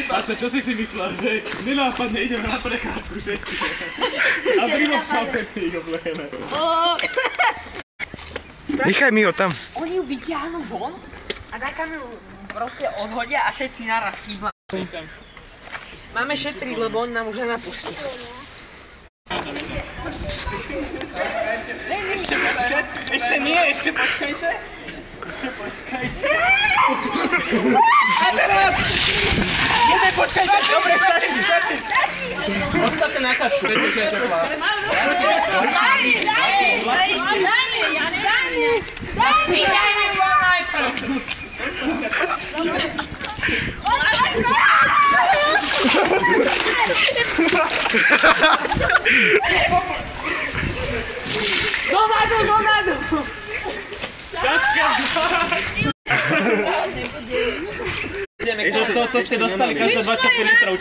Paco, čo si myslel, že nenápadne ideme na prechádzku všetky? A prímo šalpety ich oblejeme. Nechaj mi ho tam. Oni ju vyťahnú von a takam ju proste odhodia a všetci naraz chýba. Máme šetriť, lebo on nám už nenapustí. Ešte nie, ešte počkajte. Ešte počkajte. Jeden, počkajte, dobre, stačí. Ostatné na kašu, pretože je teplá. Daj mi bol najprv. Dozadu! To ste dostali každá 25 litrov.